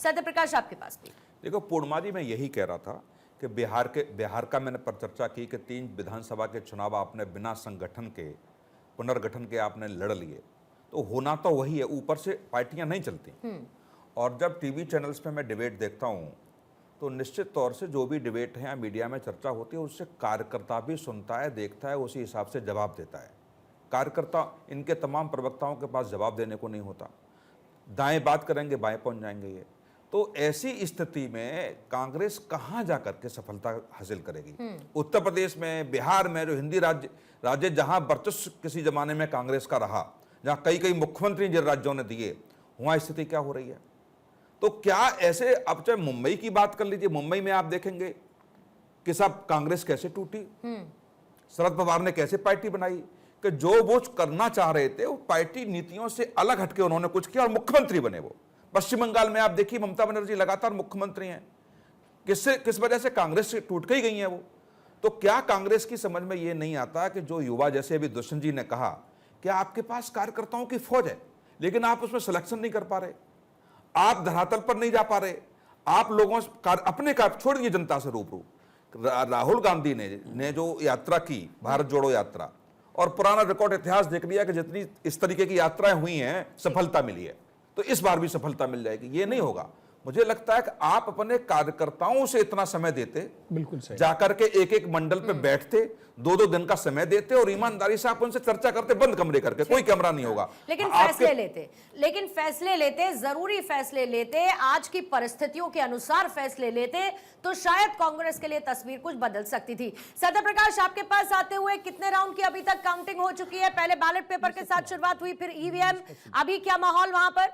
सत्य प्रकाश आपके पास भी। देखो पूर्णिमा जी, मैं यही कह रहा था कि बिहार का मैंने पर चर्चा की कि 3 विधानसभा के चुनाव आपने बिना संगठन के, पुनर्गठन के आपने लड़ लिए, तो होना तो वही है, ऊपर से पार्टियां नहीं चलती। और जब टीवी चैनल्स पे मैं डिबेट देखता हूं तो निश्चित तौर से जो भी डिबेट है या मीडिया में चर्चा होती है उससे कार्यकर्ता भी सुनता है, देखता है, उसी हिसाब से जवाब देता है। कार्यकर्ता इनके तमाम प्रवक्ताओं के पास जवाब देने को नहीं होता, दाएं बात करेंगे बाएं पहुंच जाएंगे ये। तो ऐसी स्थिति में कांग्रेस कहां जाकर के सफलता हासिल करेगी? उत्तर प्रदेश में, बिहार में, जो हिंदी राज्य जहां वर्चस्व किसी जमाने में कांग्रेस का रहा, जहां कई कई मुख्यमंत्री जिन राज्यों ने दिए, वहां स्थिति क्या हो रही है? तो क्या ऐसे, अब चाहे मुंबई की बात कर लीजिए, मुंबई में आप देखेंगे कि सब कांग्रेस कैसे टूटी, शरद पवार ने कैसे पार्टी बनाई कि जो वो करना चाह रहे थे वो पार्टी नीतियों से अलग हटके उन्होंने कुछ किया और मुख्यमंत्री बने वो। पश्चिम बंगाल में आप देखिए, ममता बनर्जी लगातार मुख्यमंत्री हैं। किस वजह से? कांग्रेस से टूट गई हैं वो। तो क्या कांग्रेस की समझ में ये नहीं आता कि जो युवा, जैसे अभी दुष्यंत जी ने कहा, क्या आपके पास कार्यकर्ताओं की फौज है लेकिन आप उसमें सिलेक्शन नहीं कर पा रहे, आप धरातल पर नहीं जा पा रहे, आप लोगों अपने का छोड़ दिए जनता से रूबरू। राहुल गांधी ने जो यात्रा की, भारत जोड़ो यात्रा, और पुराना रिकॉर्ड इतिहास देख लिया कि जितनी इस तरीके की यात्राएं हुई हैं सफलता मिली है, तो इस बार भी सफलता मिल जाएगी। ये नहीं होगा। मुझे लगता है कि आप अपने कार्यकर्ताओं से इतना समय देते, बिल्कुल सही, जाकर के एक एक मंडल पे बैठते, 2-2 दिन का समय देते और ईमानदारी से आप उनसे चर्चा करते, बंद कमरे करके, कोई कैमरा नहीं होगा, लेकिन फैसले लेते, जरूरी फैसले लेते, आज की परिस्थितियों के अनुसार फैसले लेते, तो शायद कांग्रेस के लिए तस्वीर कुछ बदल सकती थी। सत्य प्रकाश, आपके पास आते हुए, कितने राउंड की अभी तक काउंटिंग हो चुकी है? पहले बैलेट पेपर के साथ शुरुआत हुई, फिर ईवीएम, अभी क्या माहौल वहां पर?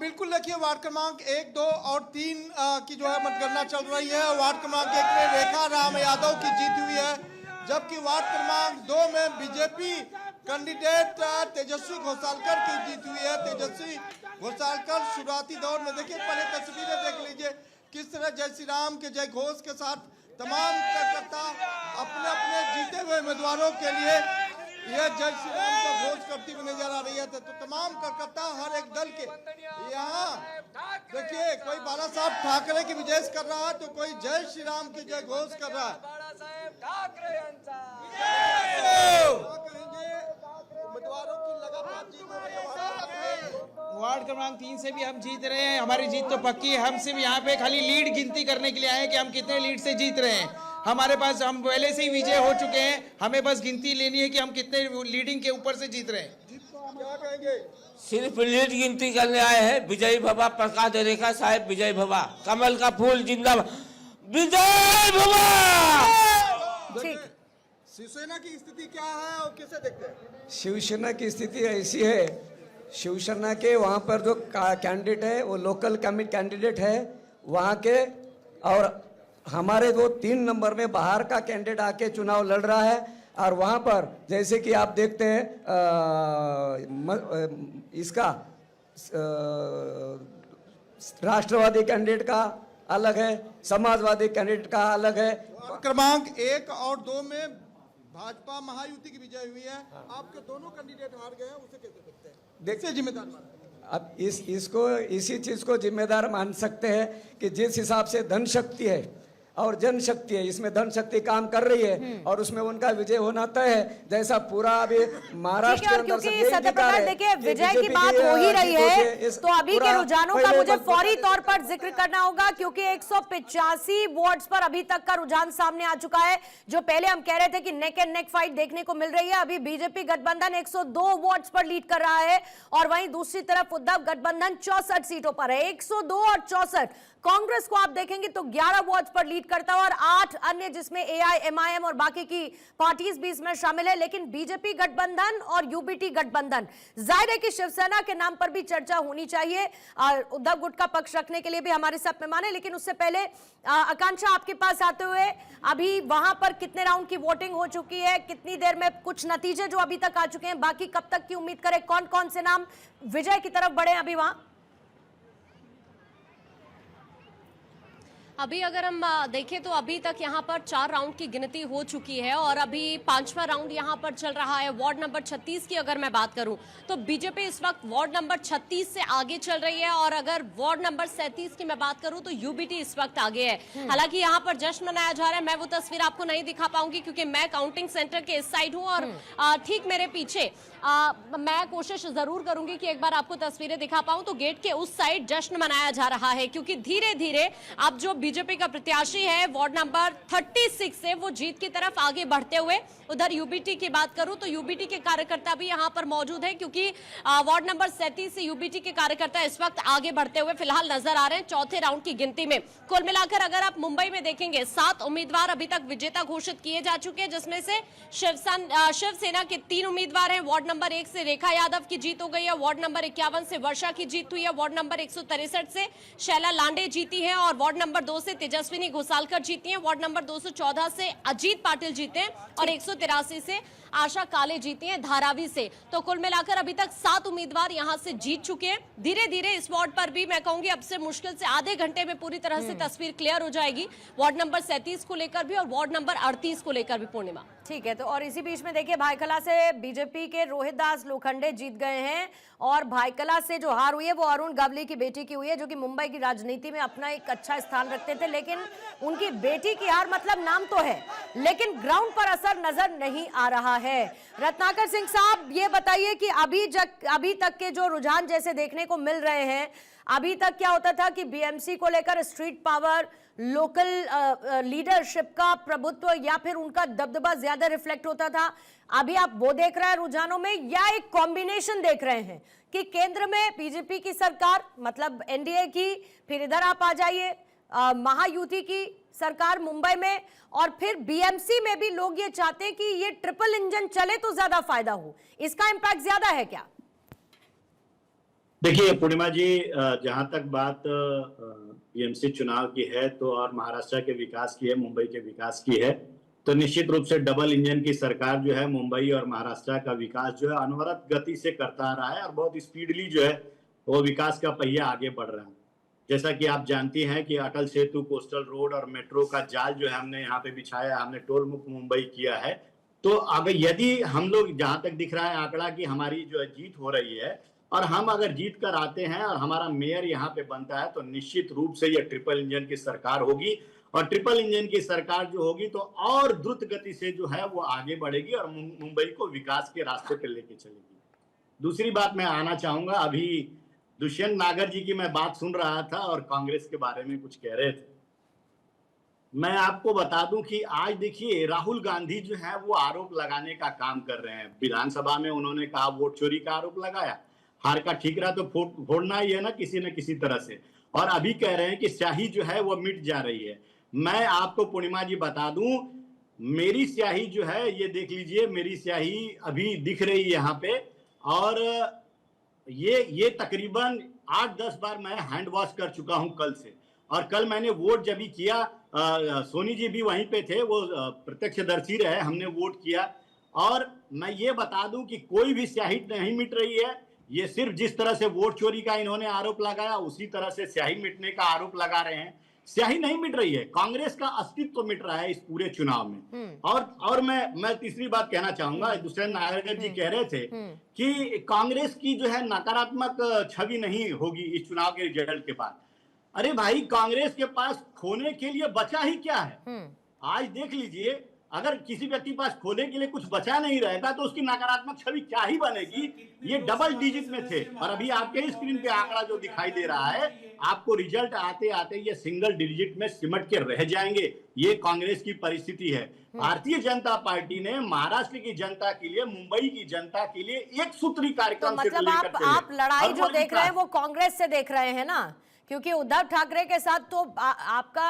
बिल्कुल, देखिए वार्ड क्रमांक 1, 2 और 3 की जो है मतगणना चल रही है। वार्ड क्रमांक 1 में रेखा राम यादव की जीत हुई है, जबकि वार्ड क्रमांक 2 में बीजेपी कैंडिडेट तेजस्वी घोषालकर की जीत हुई है। तेजस्वी घोषालकर शुरुआती दौर में, देखिए पहले तस्वीरें देख लीजिए, किस तरह जय श्री राम के जय घोष के साथ तमाम कार्यकर्ता अपने अपने जीते हुए उम्मीदवारों के लिए यह जय श्री राम का घोष करती हुई नजर आ रही है। तो तमाम कार्यकर्ता हर एक दल के यहाँ देखिए, कोई बाला साहब ठाकरे की विजय कर रहा है, तो कोई जय श्री राम की जय घोष कर रहा है। उम्मीदवारों की लगातार जीत हो रही है। वार्ड क्रमांक 3 से भी हम जीत रहे हैं, हमारी जीत तो पक्की है। हम सिर्फ यहाँ पे खाली लीड गिनती करने के लिए आए कि हम कितने लीड से जीत रहे हैं। हमारे पास, हम पहले से ही विजय हो चुके हैं, हमें बस गिनती लेनी है कि हम कितने लीडिंग के ऊपर से जीत रहे हैं। क्या कहेंगे? सिर्फ लीड गिनती करने आए हैं। विजय भवा, प्रकाश रेखा साहब विजय भवा, कमल का फूल जिंदाबाद, विजय भवा। शिवसेना की स्थिति क्या है और किसे देखते हैं? शिवसेना की स्थिति ऐसी है, शिवसेना के वहाँ पर जो कैंडिडेट है वो लोकल कैंडिडेट है वहाँ के, और हमारे जो 3 नंबर में बाहर का कैंडिडेट आके चुनाव लड़ रहा है। और वहाँ पर जैसे कि आप देखते हैं इसका राष्ट्रवादी कैंडिडेट का अलग है, समाजवादी कैंडिडेट का अलग है। क्रमांक 1 और 2 में भाजपा महायुति की विजय हुई है, आपके दोनों कैंडिडेट हार गए हैं, उसे कैसे देखते हैं? देखते जिम्मेदार मानते हैं? अब इसी चीज को जिम्मेदार मान सकते हैं कि जिस हिसाब से धन शक्ति है और जनशक्ति है, इसमें धन शक्ति काम कर रही है और उसमें उनका विजय होना तय है। जैसा पूरा अभी महाराष्ट्र के अंदर से सत्य प्रकाश, देखिए विजय की बात हो ही रही है, तो अभी के रुझानों का मुझे फौरी तौर पर जिक्र करना होगा, क्योंकि 185 वोट्स पर अभी तक का रुझान सामने आ चुका है। जो पहले हम कह रहे थे कि नेक एंड नेक फाइट देखने को मिल रही है, अभी बीजेपी गठबंधन 102 वोट्स पर लीड कर रहा है, और वहीं दूसरी तरफ उद्धव गठबंधन 64 सीटों पर है। 102 और 64। कांग्रेस को आप देखेंगे तो 11 वोट्स पर लीड करता है और 8 अन्य, जिसमें एआईएमआईएम और बाकी की पार्टीज भी इसमें शामिल है। लेकिन बीजेपी गठबंधन और यूबीटी गठबंधन, जाहिर है कि शिवसेना के नाम पर भी चर्चा होनी चाहिए और उद्धव गुट का पक्ष रखने के लिए भी हमारे साथ मेहमान है। लेकिन उससे पहले आकांक्षा, आपके पास आते हुए, अभी वहां पर कितने राउंड की वोटिंग हो चुकी है, कितनी देर में कुछ नतीजे जो अभी तक आ चुके हैं, बाकी कब तक की उम्मीद करें, कौन कौन से नाम विजय की तरफ बढ़े अभी वहां? अभी अगर हम देखें तो अभी तक यहाँ पर 4 राउंड की गिनती हो चुकी है और अभी 5वां राउंड यहाँ पर चल रहा है। वार्ड नंबर 36 की अगर मैं बात करूं तो बीजेपी इस वक्त वार्ड नंबर 36 से आगे चल रही है और अगर वार्ड नंबर 37 की मैं बात करूं तो यूबीटी इस वक्त आगे है। हालांकि यहाँ पर जश्न मनाया जा रहा है, मैं वो तस्वीर आपको नहीं दिखा पाऊंगी क्योंकि मैं काउंटिंग सेंटर के इस साइड हूँ और ठीक मेरे पीछे मैं कोशिश जरूर करूंगी कि एक बार आपको तस्वीरें दिखा पाऊं। तो गेट के उस साइड जश्न मनाया जा रहा है क्योंकि धीरे धीरे अब जो बीजेपी का प्रत्याशी है वार्ड नंबर 36 से वो जीत की तरफ आगे बढ़ते हुए, उधर यूबीटी की बात करूं तो यूबीटी के कार्यकर्ता भी यहां पर मौजूद है क्योंकि वार्ड नंबर 37 से यूबीटी के कार्यकर्ता इस वक्त आगे बढ़ते हुए फिलहाल नजर आ रहे हैं चौथे राउंड की गिनती में। कुल मिलाकर अगर आप मुंबई में देखेंगे 7 उम्मीदवार अभी तक विजेता घोषित किए जा चुके हैं, जिसमें से शिवसेना के 3 उम्मीदवार हैं। वार्ड नंबर 1 से रेखा यादव की जीत हो गई है, वार्ड नंबर 51 से वर्षा की जीत हुई है, वार्ड नंबर 163 से शैला लांडे जीती है और वार्ड नंबर 2 से तेजस्विनी घोसालकर जीती है, वार्ड नंबर 214 से अजीत पाटिल जीते हैं और 183 से आशा काले जीती हैं धारावी से। तो कुल मिलाकर अभी तक 7 उम्मीदवार यहां से जीत चुके हैं। धीरे धीरे इस वार्ड पर भी मैं कहूंगी अब से मुश्किल से आधे घंटे में पूरी तरह से तस्वीर क्लियर हो जाएगी, वार्ड नंबर 37 को लेकर भी और वार्ड नंबर 38 को लेकर भी। पूर्णिमा, ठीक है, तो और इसी बीच में देखिए भाईकला से बीजेपी के रोहित दास लोखंडे जीत गए हैं और भाईकला से जो हार हुई है वो अरुण गवली की बेटी की हुई है, जो कि मुंबई की राजनीति में अपना एक अच्छा स्थान रखते थे, लेकिन उनकी बेटी की हार मतलब नाम तो है लेकिन ग्राउंड पर असर नजर नहीं आ रहा है। रत्नाकर सिंह साहब, ये बताइए कि अभी तक के जो रुझान जैसे देखने को मिल रहे हैं, अभी तक क्या होता था कि बीएमसी को लेकर स्ट्रीट पावर, लोकल लीडरशिप का प्रभुत्व या फिर उनका दबदबा ज्यादा रिफ्लेक्ट होता था, अभी आप वो देख रहे हैं रुझानों में या एक कॉम्बिनेशन देख रहे हैं कि केंद्र में बीजेपी की सरकार मतलब एनडीए की, फिर इधर आप आ जाइए महायुति की सरकार मुंबई में और फिर बीएमसी में भी लोग ये चाहते हैं कि ये ट्रिपल इंजन चले तो ज्यादा फायदा हो, इसका इंपैक्ट ज्यादा है क्या? देखिए पूर्णिमा जी, जहां तक बात बीएमसी चुनाव की है तो और महाराष्ट्र के विकास की है, मुंबई के विकास की है, तो निश्चित रूप से डबल इंजन की सरकार जो है मुंबई और महाराष्ट्र का विकास जो है अनवरत गति से करता रहा है और बहुत स्पीडली जो है वो विकास का पहिया आगे बढ़ रहा है। जैसा कि आप जानती हैं कि अटल सेतु, कोस्टल रोड और मेट्रो का जाल जो है हमने यहाँ पे बिछाया, हमने टोल मुक्त मुंबई किया है। तो अगर यदि हम लोग, जहां तक दिख रहा है आंकड़ा कि हमारी जो है जीत हो रही है और हम अगर जीत कर आते हैं और हमारा मेयर यहाँ पे बनता है तो निश्चित रूप से ये ट्रिपल इंजन की सरकार होगी और ट्रिपल इंजन की सरकार जो होगी तो और द्रुत गति से जो है वो आगे बढ़ेगी और मुंबई को विकास के रास्ते पर लेके चलेगी। दूसरी बात मैं आना चाहूंगा, अभी दुष्यंत नागर जी की मैं बात सुन रहा था और कांग्रेस के बारे में कुछ कह रहे थे। मैं आपको बता दूं कि आज देखिए राहुल गांधी जो है वो आरोप लगाने का काम कर रहे हैं। विधानसभा में उन्होंने कहा वोट चोरी का आरोप लगाया, हार का ठीकरा तो फोड़ना ही है ना किसी न किसी तरह से, और अभी कह रहे हैं कि स्याही जो है वो मिट जा रही है। मैं आपको पूर्णिमा जी बता दूं, मेरी स्याही जो है ये देख लीजिए, मेरी स्याही अभी दिख रही है यहाँ पे और ये तकरीबन 8-10 बार मैं हैंड वॉश कर चुका हूं कल से। और कल मैंने वोट जब भी किया, सोनी जी भी वहीं पे थे, वो प्रत्यक्षदर्शी रहे, हमने वोट किया और मैं ये बता दूं कि कोई भी स्याही नहीं मिट रही है। ये सिर्फ जिस तरह से वोट चोरी का इन्होंने आरोप लगाया उसी तरह से स्याही मिटने का आरोप लगा रहे हैं। स्याही नहीं मिट रही है, कांग्रेस का अस्तित्व तो मिट रहा है इस पूरे चुनाव में। और मैं तीसरी बात कहना चाहूंगा, दुष्यंत नागरकर जी कह रहे थे कि कांग्रेस की जो है नकारात्मक छवि नहीं होगी इस चुनाव के रिजल्ट के बाद। अरे भाई, कांग्रेस के पास खोने के लिए बचा ही क्या है? आज देख लीजिए, अगर किसी व्यक्ति पास खोने के लिए कुछ बचा नहीं रहेगा तो उसकी नकारात्मक छवि क्या ही बनेगी। ये डबल डिजिट में थे और अभी आपके स्क्रीन पे आंकड़ा जो दिखाई दे रहा है, आपको रिजल्ट आते आते ये सिंगल डिजिट में सिमट के रह जाएंगे। ये कांग्रेस की परिस्थिति है। भारतीय जनता पार्टी ने महाराष्ट्र की जनता के लिए, मुंबई की जनता के लिए एक सूत्री कार्यक्रम तो मतलब आप लड़ाई जो देख रहे हैं वो कांग्रेस से देख रहे हैं ना, क्योंकि उद्धव ठाकरे के साथ तो आपका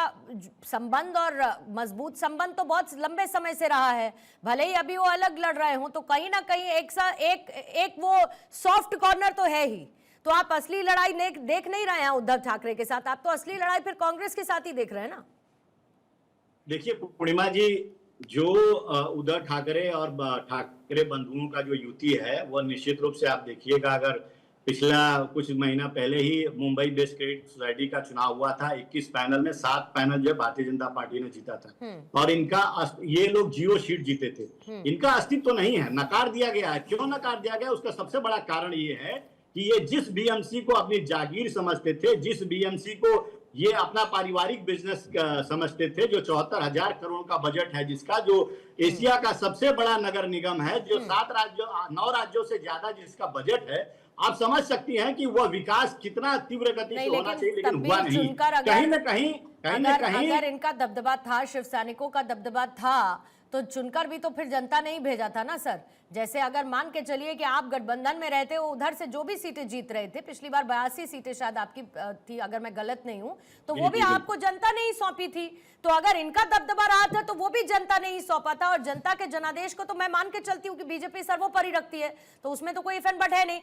संबंध और मजबूत संबंध तो बहुत लंबे समय से रहा है, भले ही अभी वो अलग लड़ रहे हो तो कहीं ना कहीं एक वो सॉफ्ट कॉर्नर तो है ही। तो आप असली लड़ाई देख नहीं रहे हैं उद्धव ठाकरे के साथ, आप तो असली लड़ाई फिर कांग्रेस के साथ ही देख रहे हैं ना। देखिए पूर्णिमा जी, जो उद्धव ठाकरे और ठाकरे बंधुओं का जो युति है वो निश्चित रूप से आप देखिएगा, अगर पिछला कुछ महीना पहले ही मुंबई बेस्ड क्रेडिट सोसाइटी का चुनाव हुआ था। 21 पैनल में 7 पैनल जो है भारतीय जनता पार्टी ने जीता था और इनका ये लोग जियो सीट जीते थे। इनका अस्तित्व तो नहीं है, नकार दिया गया है। क्यों नकार दिया गया? उसका सबसे बड़ा कारण ये है कि ये जिस बीएमसी को अपनी जागीर समझते थे, जिस बीएमसी को ये अपना पारिवारिक बिजनेस समझते थे, जो 74,000 करोड़ का बजट है, जिसका जो एशिया का सबसे बड़ा नगर निगम है, जो 9 राज्यों से ज्यादा जिसका बजट है, आप समझ सकती हैं कि वह विकास कितना तीव्र गति से होना चाहिए, लेकिन हुआ नहीं। कहीं ना कहीं अगर इनका दबदबा था, शिव सैनिकों का दबदबा था, तो चुनकर भी तो फिर जनता ने ही भेजा था ना सर। जैसे अगर मान के चलिए कि आप गठबंधन में रहते हो, उधर से जो भी सीटें जीत रहे थे, पिछली बार 82 सीटें शायद आपकी थी अगर मैं गलत नहीं हूं, तो वो भी आपको जनता ने ही सौंपी थी। तो अगर इनका दबदबा रहा था तो वो भी जनता ने ही सौंपा था, और जनता के जनादेश को तो मैं मान के चलती हूँ कि बीजेपी सर्वोपरि रखती है, तो उसमें तो कोई इफ एंड बट है नहीं।